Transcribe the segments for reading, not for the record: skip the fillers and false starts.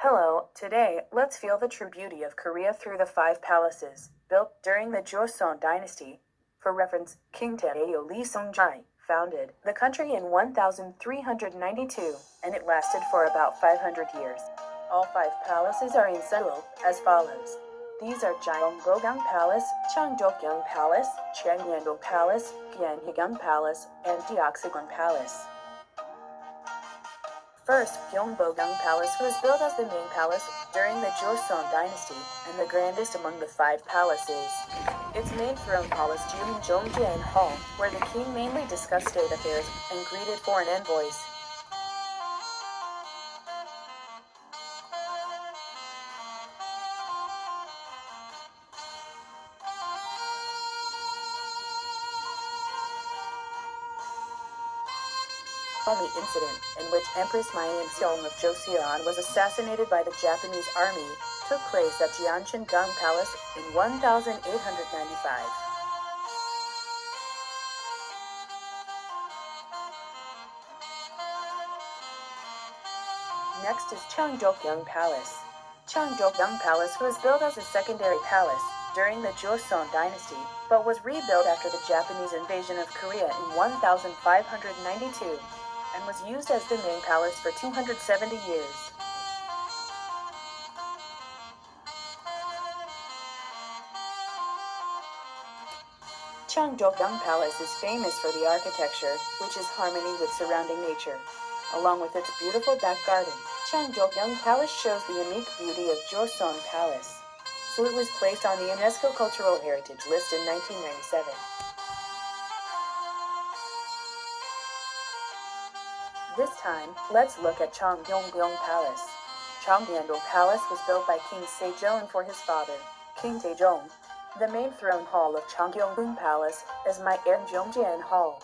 Hello, today, let's feel the true beauty of Korea through the five palaces, built during the Joseon Dynasty. For reference, King Taejo Lee Seong-jae founded the country in 1392, and it lasted for about 500 years. All five palaces are in Seoul, as follows. These are Giangrogong Palace, Cheongdok Palace, Chengdu Palace, Gyeongbyung Palace, and Deoxygun Palace. First, Gyeongbyung Palace was built as the main palace during the Joseon Dynasty, and the grandest among the five palaces. Its main throne hall is Gyeongbyung Hall, where the king mainly discussed state affairs and greeted foreign envoys. On the incident in which Empress Myeong of Joseon was assassinated by the Japanese army took place at Gyeongbyung Palace in 1895. Next is Cheongdok Palace. Cheongdok Palace was built as a secondary palace during the Joseon Dynasty, but was rebuilt after the Japanese invasion of Korea in 1592. And was used as the main palace for 270 years. Cheongdok Palace is famous for the architecture, which is harmony with surrounding nature. Along with its beautiful back garden, Cheongdok Palace shows the unique beauty of Joseon Palace. So it was placed on the UNESCO Cultural Heritage List in 1997. This time, let's look at Chongbyung Palace. Chongbyung Palace was built by King Sejong for his father, King Taejong. The main throne hall of Chongbyung Palace is Myeong Hall.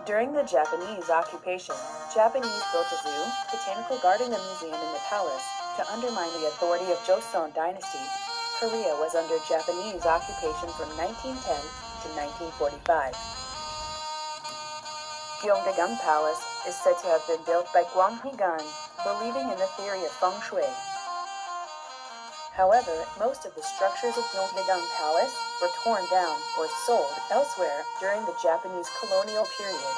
During the Japanese occupation, Japanese built a zoo, botanical garden and museum in the palace to undermine the authority of Joseon Dynasty. Korea was under Japanese occupation from 1910 to 1945. Gyeongbyung Palace is said to have been built by Gyeongbyung, believing in the theory of feng shui. However, most of the structures of Gyeongbyung Palace were torn down or sold elsewhere during the Japanese colonial period.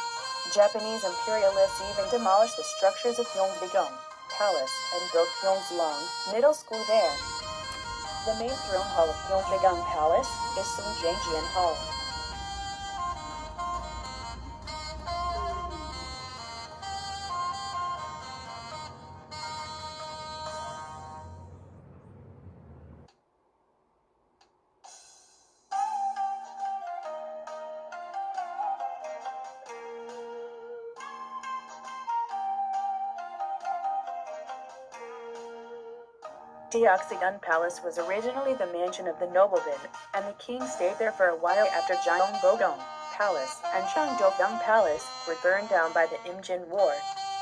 Japanese imperialists even demolished the structures of Gyeongbyung Palace and built Gyeongbyung Middle School there. The main throne hall of Gyeongbyung Palace is Seongjae Hall. Deoxygun Palace was originally the mansion of the nobleman, and the king stayed there for a while after Gyeongbokgung Palace and Cheongdok Palace were burned down by the Imjin War.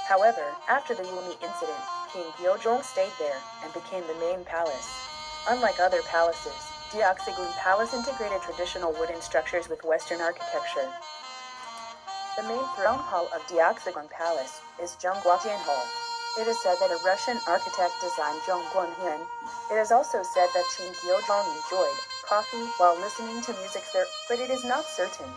However, after the Yumi incident, King Gyeojong stayed there and became the main palace. Unlike other palaces, Deoxygun Palace integrated traditional wooden structures with Western architecture. The main throne hall of Deoxygun Palace is Gyeongbyung Hall. It is said that a Russian architect designed Gyeongbyung. It is also said that King Gyeojong enjoyed coffee while listening to music there, but it is not certain.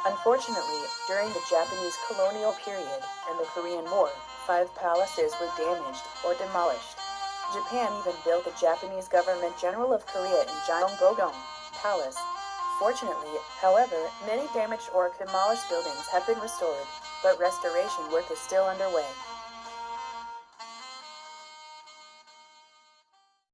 Unfortunately, during the Japanese colonial period and the Korean War, 5 palaces were damaged or demolished. Japan even built the Japanese Government General of Korea in Gyeongbokgung Palace. Fortunately, however, many damaged or demolished buildings have been restored, but restoration work is still underway.